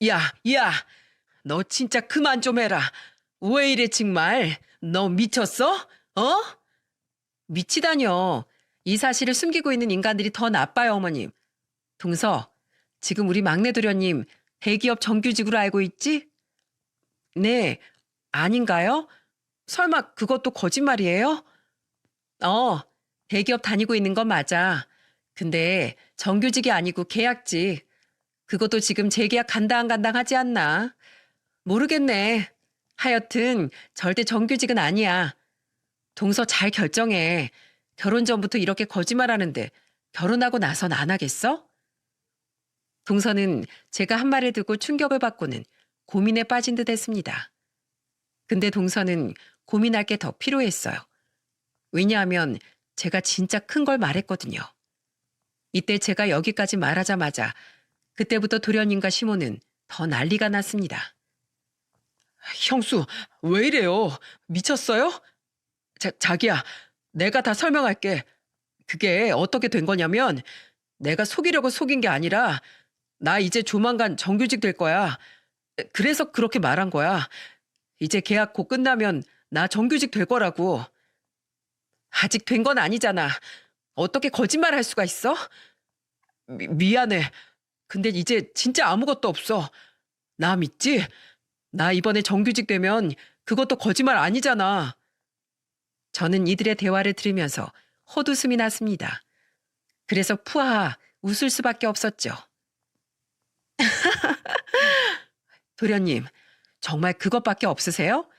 야, 너 진짜 그만 좀 해라. 왜 이래 정말? 너 미쳤어? 미치다뇨. 이 사실을 숨기고 있는 인간들이 더 나빠요, 어머님. 동서, 지금 우리 막내 도련님 대기업 정규직으로 알고 있지? 네, 아닌가요? 설마 그것도 거짓말이에요? 대기업 다니고 있는 건 맞아. 근데 정규직이 아니고 계약직. 그것도 지금 재계약 간당간당 하지 않나? 모르겠네. 하여튼 절대 정규직은 아니야. 동서 잘 결정해. 결혼 전부터 이렇게 거짓말하는데 결혼하고 나선 안 하겠어? 동서는 제가 한 말을 듣고 충격을 받고는 고민에 빠진 듯 했습니다. 근데 동서는 고민할 게 더 필요했어요. 왜냐하면 제가 진짜 큰 걸 말했거든요. 이때 제가 여기까지 말하자마자 그때부터 도련님과 시모는 더 난리가 났습니다. 형수, 왜 이래요? 미쳤어요? 자기야, 내가 다 설명할게. 그게 어떻게 된 거냐면 내가 속이려고 속인 게 아니라 나 이제 조만간 정규직 될 거야. 그래서 그렇게 말한 거야. 이제 계약 곧 끝나면 나 정규직 될 거라고. 아직 된 건 아니잖아. 어떻게 거짓말 할 수가 있어? 미안해. 근데 이제 진짜 아무것도 없어. 나 믿지? 나 이번에 정규직 되면 그것도 거짓말 아니잖아. 저는 이들의 대화를 들으면서 헛웃음이 났습니다. 그래서 푸하 웃을 수밖에 없었죠. 도련님, 정말 그것밖에 없으세요?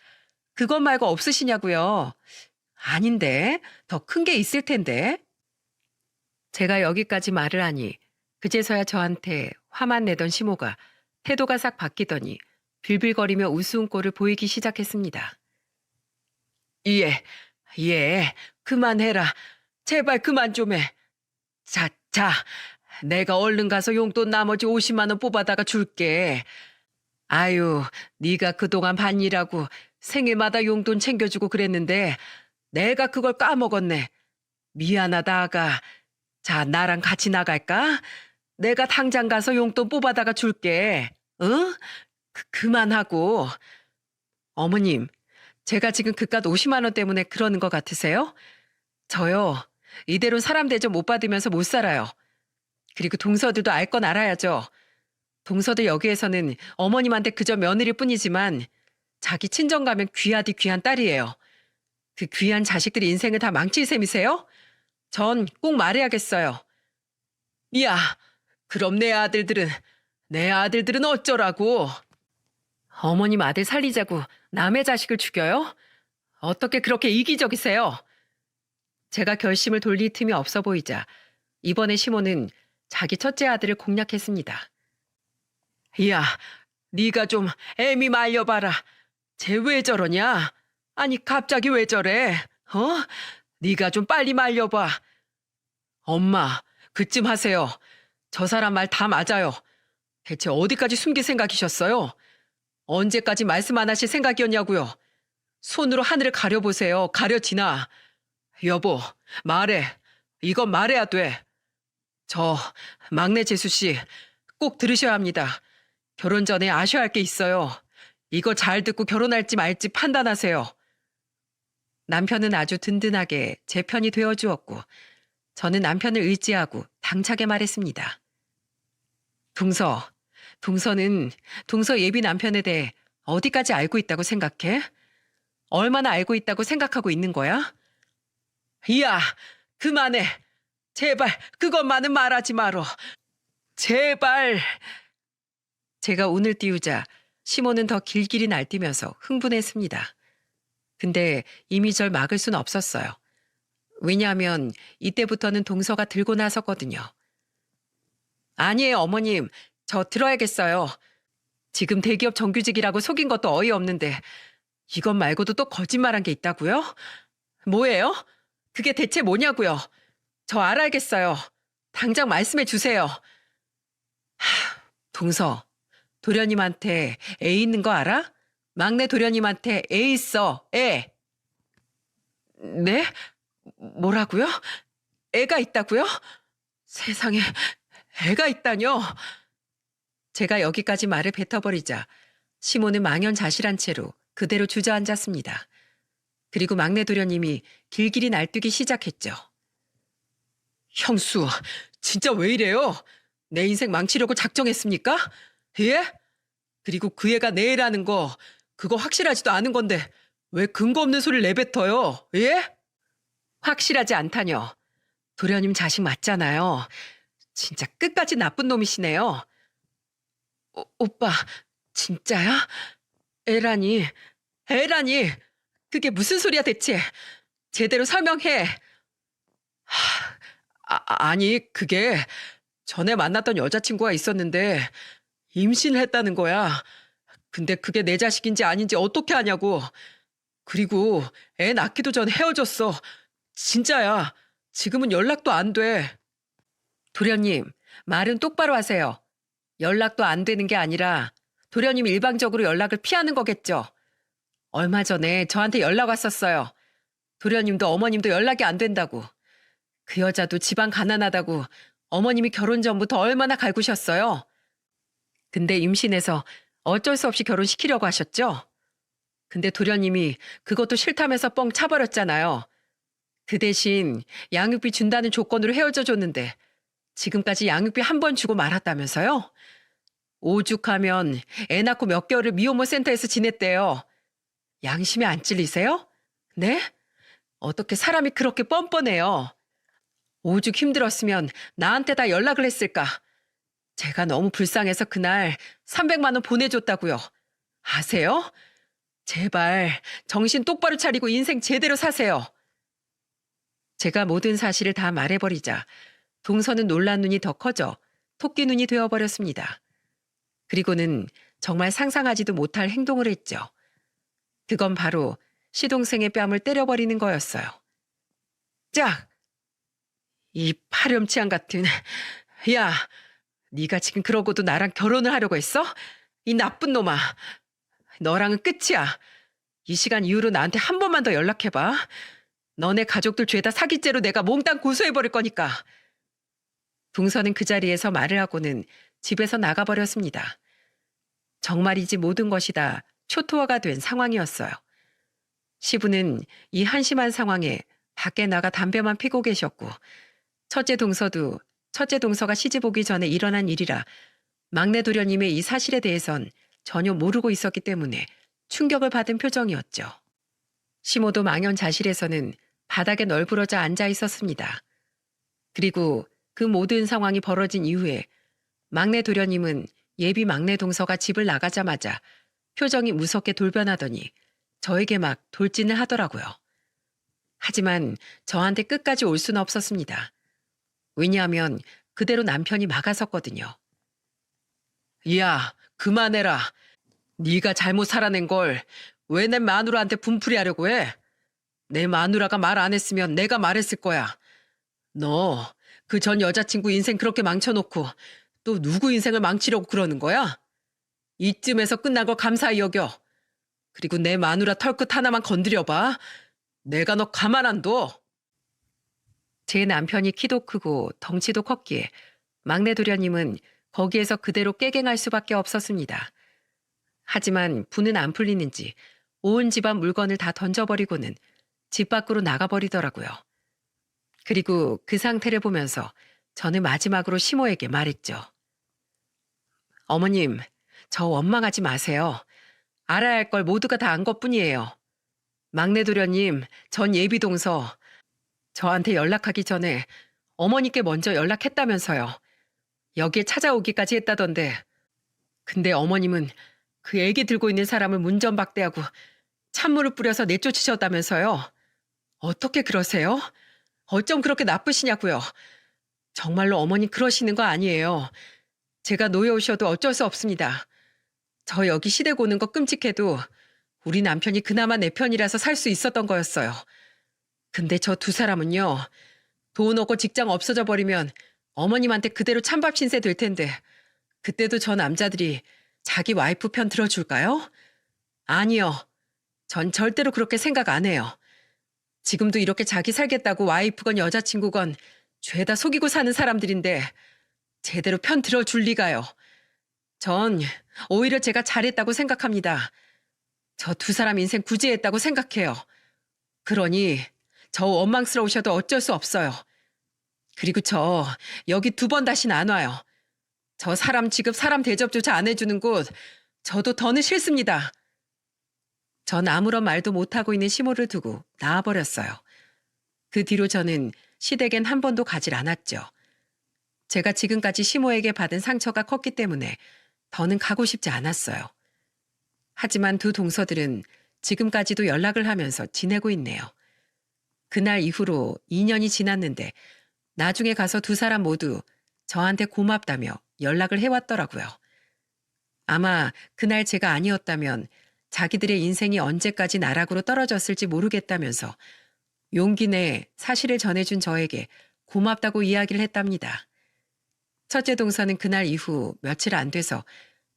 그것 말고 없으시냐고요? 아닌데, 더 큰 게 있을 텐데. 제가 여기까지 말을 하니 그제서야 저한테 화만 내던 시모가 태도가 싹 바뀌더니 빌빌거리며 우스운 꼴을 보이기 시작했습니다. 예, 그만해라. 제발 그만 좀 해. 자, 내가 얼른 가서 용돈 나머지 50만 원 뽑아다가 줄게. 아유, 네가 그동안 반일하고 생일마다 용돈 챙겨주고 그랬는데 내가 그걸 까먹었네. 미안하다, 아가. 자, 나랑 같이 나갈까? 내가 당장 가서 용돈 뽑아다가 줄게. 응? 그만하고. 어머님, 제가 지금 그깟 50만 원 때문에 그러는 것 같으세요? 저요, 이대로 사람 대접 못 받으면서 못 살아요. 그리고 동서들도 알 건 알아야죠. 동서들 여기에서는 어머님한테 그저 며느리일 뿐이지만 자기 친정 가면 귀하디 귀한 딸이에요. 그 귀한 자식들이 인생을 다 망칠 셈이세요? 전 꼭 말해야겠어요. 야, 그럼 내 아들들은 어쩌라고? 어머님 아들 살리자고 남의 자식을 죽여요? 어떻게 그렇게 이기적이세요? 제가 결심을 돌릴 틈이 없어 보이자 이번에 시모는 자기 첫째 아들을 공략했습니다. 야, 네가 좀 애미 말려봐라. 쟤 왜 저러냐? 아니 갑자기 왜 저래? 네가 좀 빨리 말려봐. 엄마, 그쯤 하세요. 저 사람 말 다 맞아요. 대체 어디까지 숨길 생각이셨어요? 언제까지 말씀 안 하실 생각이었냐고요? 손으로 하늘을 가려보세요. 가려지나. 여보, 말해. 이건 말해야 돼. 저 막내 재수 씨 꼭 들으셔야 합니다. 결혼 전에 아셔야 할 게 있어요. 이거 잘 듣고 결혼할지 말지 판단하세요. 남편은 아주 든든하게 제 편이 되어주었고 저는 남편을 의지하고 당차게 말했습니다. 동서는 동서 예비 남편에 대해 어디까지 알고 있다고 생각해? 얼마나 알고 있다고 생각하고 있는 거야? 야, 그만해. 제발 그것만은 말하지 마라. 제발. 제가 운을 띄우자 시모는 더 길길이 날뛰면서 흥분했습니다. 근데 이미 절 막을 순 없었어요. 왜냐하면 이때부터는 동서가 들고 나섰거든요. 아니에요, 어머님. 저 들어야겠어요. 지금 대기업 정규직이라고 속인 것도 어이없는데 이것 말고도 또 거짓말한 게 있다고요? 뭐예요? 그게 대체 뭐냐고요? 저 알아야겠어요. 당장 말씀해 주세요. 동서, 도련님한테 애 있는 거 알아? 막내 도련님한테 애 있어, 애. 네? 뭐라고요? 애가 있다고요? 세상에, 애가 있다뇨? 제가 여기까지 말을 뱉어버리자 시모는 망연자실한 채로 그대로 주저앉았습니다. 그리고 막내 도련님이 길길이 날뛰기 시작했죠. 형수, 진짜 왜 이래요? 내 인생 망치려고 작정했습니까? 예? 그리고 그 애가 내 애라는 거 그거 확실하지도 않은 건데 왜 근거 없는 소리를 내뱉어요? 예? 확실하지 않다뇨. 도련님 자식 맞잖아요. 진짜 끝까지 나쁜 놈이시네요. 오빠, 진짜야? 애라니, 그게 무슨 소리야 대체? 제대로 설명해. 아니, 그게 전에 만났던 여자친구가 있었는데 임신을 했다는 거야. 근데 그게 내 자식인지 아닌지 어떻게 아냐고. 그리고 애 낳기도 전 헤어졌어. 진짜야. 지금은 연락도 안 돼. 도련님, 말은 똑바로 하세요. 연락도 안 되는 게 아니라 도련님이 일방적으로 연락을 피하는 거겠죠. 얼마 전에 저한테 연락 왔었어요. 도련님도 어머님도 연락이 안 된다고. 그 여자도 집안 가난하다고 어머님이 결혼 전부터 얼마나 갈구셨어요. 근데 임신해서 어쩔 수 없이 결혼시키려고 하셨죠? 근데 도련님이 그것도 싫다면서 뻥 차버렸잖아요. 그 대신 양육비 준다는 조건으로 헤어져 줬는데 지금까지 양육비 한 번 주고 말았다면서요? 오죽하면 애 낳고 몇 개월을 미혼모 센터에서 지냈대요. 양심이 안 찔리세요? 네? 어떻게 사람이 그렇게 뻔뻔해요? 오죽 힘들었으면 나한테 다 연락을 했을까? 제가 너무 불쌍해서 그날 300만 원 보내줬다고요. 아세요? 제발 정신 똑바로 차리고 인생 제대로 사세요. 제가 모든 사실을 다 말해버리자 동서는 놀란 눈이 더 커져 토끼 눈이 되어버렸습니다. 그리고는 정말 상상하지도 못할 행동을 했죠. 그건 바로 시동생의 뺨을 때려버리는 거였어요. 짝! 이 파렴치한 같은... 야, 네가 지금 그러고도 나랑 결혼을 하려고 했어? 이 나쁜 놈아. 너랑은 끝이야. 이 시간 이후로 나한테 한 번만 더 연락해봐. 너네 가족들 죄다 사기죄로 내가 몽땅 고소해버릴 거니까. 동서는 그 자리에서 말을 하고는 집에서 나가버렸습니다. 정말이지 모든 것이 다 초토화가 된 상황이었어요. 시부는 이 한심한 상황에 밖에 나가 담배만 피고 계셨고 첫째 동서가 시집 오기 전에 일어난 일이라 막내 도련님의 이 사실에 대해선 전혀 모르고 있었기 때문에 충격을 받은 표정이었죠. 시모도 망연자실해서는 바닥에 널브러져 앉아 있었습니다. 그리고 그 모든 상황이 벌어진 이후에 막내 도련님은 예비 막내 동서가 집을 나가자마자 표정이 무섭게 돌변하더니 저에게 막 돌진을 하더라고요. 하지만 저한테 끝까지 올 수는 없었습니다. 왜냐하면 그대로 남편이 막아섰거든요. 야, 그만해라. 네가 잘못 살아낸 걸 왜 내 마누라한테 분풀이하려고 해? 내 마누라가 말 안 했으면 내가 말했을 거야. 너 그 전 여자친구 인생 그렇게 망쳐놓고 또 누구 인생을 망치려고 그러는 거야? 이쯤에서 끝난 걸 감사히 여겨. 그리고 내 마누라 털끝 하나만 건드려봐. 내가 너 가만 안 둬. 제 남편이 키도 크고 덩치도 컸기에 막내 도련님은 거기에서 그대로 깨갱할 수밖에 없었습니다. 하지만 분은 안 풀리는지 온 집안 물건을 다 던져버리고는 집 밖으로 나가버리더라고요. 그리고 그 상태를 보면서 저는 마지막으로 시모에게 말했죠. 어머님, 저 원망하지 마세요. 알아야 할 걸 모두가 다 안 것뿐이에요. 막내 도련님, 전 예비동서, 저한테 연락하기 전에 어머니께 먼저 연락했다면서요. 여기에 찾아오기까지 했다던데. 근데 어머님은 그 애기 들고 있는 사람을 문전박대하고 찬물을 뿌려서 내쫓으셨다면서요. 어떻게 그러세요? 어쩜 그렇게 나쁘시냐고요. 정말로 어머니 그러시는 거 아니에요. 제가 노여우셔도 어쩔 수 없습니다. 저 여기 시댁 오는 거 끔찍해도 우리 남편이 그나마 내 편이라서 살 수 있었던 거였어요. 근데 저 두 사람은요. 돈 없고 직장 없어져 버리면 어머님한테 그대로 찬밥 신세 될 텐데 그때도 저 남자들이 자기 와이프 편 들어줄까요? 아니요. 전 절대로 그렇게 생각 안 해요. 지금도 이렇게 자기 살겠다고 와이프건 여자친구건 죄다 속이고 사는 사람들인데 제대로 편 들어줄 리가요. 전 오히려 제가 잘했다고 생각합니다. 저 두 사람 인생 구제했다고 생각해요. 그러니 저 원망스러우셔도 어쩔 수 없어요. 그리고 저 여기 2번 다시는 안 와요. 저 사람 취급 사람 대접조차 안 해주는 곳 저도 더는 싫습니다. 전 아무런 말도 못하고 있는 시모를 두고 나와버렸어요. 그 뒤로 저는 시댁엔 한 번도 가질 않았죠. 제가 지금까지 시모에게 받은 상처가 컸기 때문에 더는 가고 싶지 않았어요. 하지만 두 동서들은 지금까지도 연락을 하면서 지내고 있네요. 그날 이후로 2년이 지났는데 나중에 가서 두 사람 모두 저한테 고맙다며 연락을 해왔더라고요. 아마 그날 제가 아니었다면 자기들의 인생이 언제까지 나락으로 떨어졌을지 모르겠다면서 용기 내 사실을 전해준 저에게 고맙다고 이야기를 했답니다. 첫째 동서는 그날 이후 며칠 안 돼서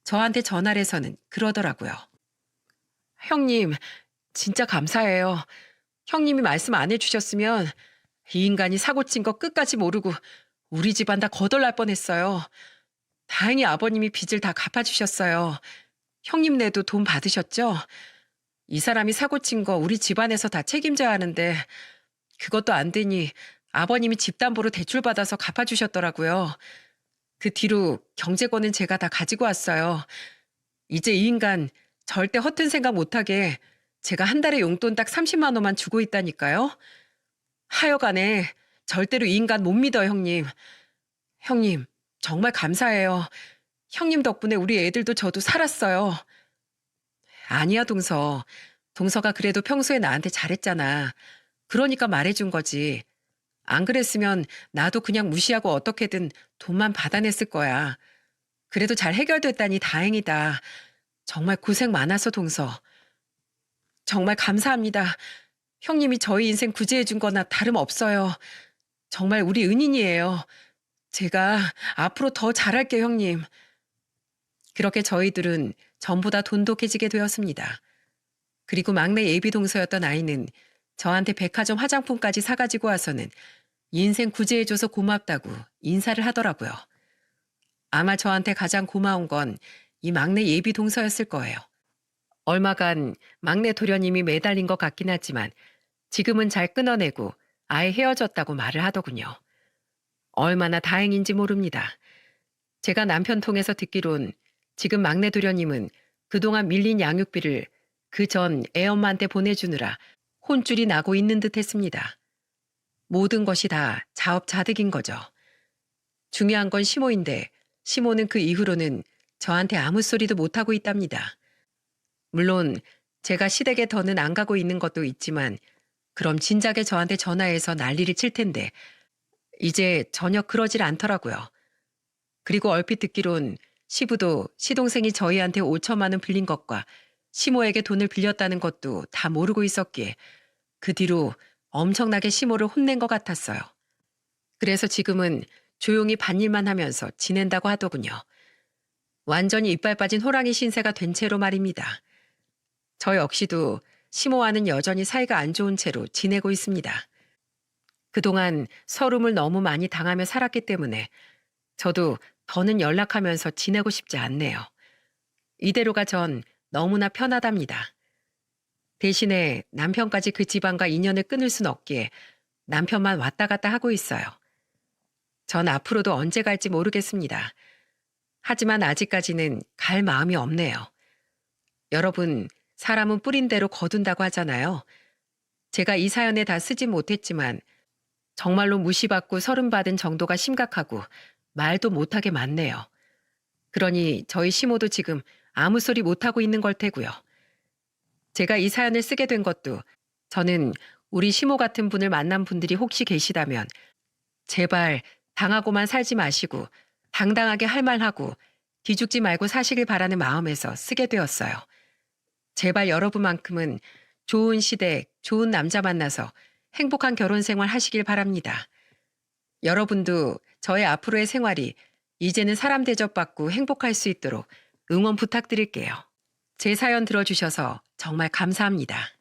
저한테 전화를 해서는 그러더라고요. 형님, 진짜 감사해요. 형님이 말씀 안 해주셨으면 이 인간이 사고친 거 끝까지 모르고 우리 집안 다 거덜날 뻔했어요. 다행히 아버님이 빚을 다 갚아주셨어요. 형님네도 돈 받으셨죠? 이 사람이 사고 친 거 우리 집안에서 다 책임져야 하는데 그것도 안 되니 아버님이 집담보로 대출받아서 갚아주셨더라고요. 그 뒤로 경제권은 제가 다 가지고 왔어요. 이제 이 인간 절대 허튼 생각 못하게 제가 한 달에 용돈 딱 30만 원만 주고 있다니까요. 하여간에 절대로 이 인간 못 믿어요, 형님. 형님, 정말 감사해요. 형님 덕분에 우리 애들도 저도 살았어요. 아니야, 동서. 동서가 그래도 평소에 나한테 잘했잖아. 그러니까 말해준 거지. 안 그랬으면 나도 그냥 무시하고 어떻게든 돈만 받아냈을 거야. 그래도 잘 해결됐다니 다행이다. 정말 고생 많아서 동서. 정말 감사합니다. 형님이 저희 인생 구제해준 거나 다름없어요. 정말 우리 은인이에요. 제가 앞으로 더 잘할게요, 형님. 그렇게 저희들은 전부 다 돈독해지게 되었습니다. 그리고 막내 예비 동서였던 아이는 저한테 백화점 화장품까지 사가지고 와서는 인생 구제해줘서 고맙다고 인사를 하더라고요. 아마 저한테 가장 고마운 건 이 막내 예비 동서였을 거예요. 얼마간 막내 도련님이 매달린 것 같긴 하지만 지금은 잘 끊어내고 아예 헤어졌다고 말을 하더군요. 얼마나 다행인지 모릅니다. 제가 남편 통해서 듣기론 지금 막내 도련님은 그동안 밀린 양육비를 그 전 애엄마한테 보내주느라 혼쭐이 나고 있는 듯 했습니다. 모든 것이 다 자업자득인 거죠. 중요한 건 시모인데 시모는 그 이후로는 저한테 아무 소리도 못하고 있답니다. 물론 제가 시댁에 더는 안 가고 있는 것도 있지만 그럼 진작에 저한테 전화해서 난리를 칠 텐데 이제 전혀 그러질 않더라고요. 그리고 얼핏 듣기론 시부도 시동생이 저희한테 5천만 원 빌린 것과 시모에게 돈을 빌렸다는 것도 다 모르고 있었기에 그 뒤로 엄청나게 시모를 혼낸 것 같았어요. 그래서 지금은 조용히 밭일만 하면서 지낸다고 하더군요. 완전히 이빨 빠진 호랑이 신세가 된 채로 말입니다. 저 역시도 시모와는 여전히 사이가 안 좋은 채로 지내고 있습니다. 그동안 서름을 너무 많이 당하며 살았기 때문에 저도 더는 연락하면서 지내고 싶지 않네요. 이대로가 전 너무나 편하답니다. 대신에 남편까지 그 집안과 인연을 끊을 순 없기에 남편만 왔다 갔다 하고 있어요. 전 앞으로도 언제 갈지 모르겠습니다. 하지만 아직까지는 갈 마음이 없네요. 여러분, 사람은 뿌린 대로 거둔다고 하잖아요. 제가 이 사연에 다 쓰진 못했지만 정말로 무시받고 서름받은 정도가 심각하고 말도 못하게 많네요. 그러니 저희 시모도 지금 아무 소리 못하고 있는 걸 테고요. 제가 이 사연을 쓰게 된 것도 저는 우리 시모 같은 분을 만난 분들이 혹시 계시다면 제발 당하고만 살지 마시고 당당하게 할 말하고 기죽지 말고 사시길 바라는 마음에서 쓰게 되었어요. 제발 여러분만큼은 좋은 시댁, 좋은 남자 만나서 행복한 결혼 생활 하시길 바랍니다. 여러분도 저의 앞으로의 생활이 이제는 사람 대접받고 행복할 수 있도록 응원 부탁드릴게요. 제 사연 들어주셔서 정말 감사합니다.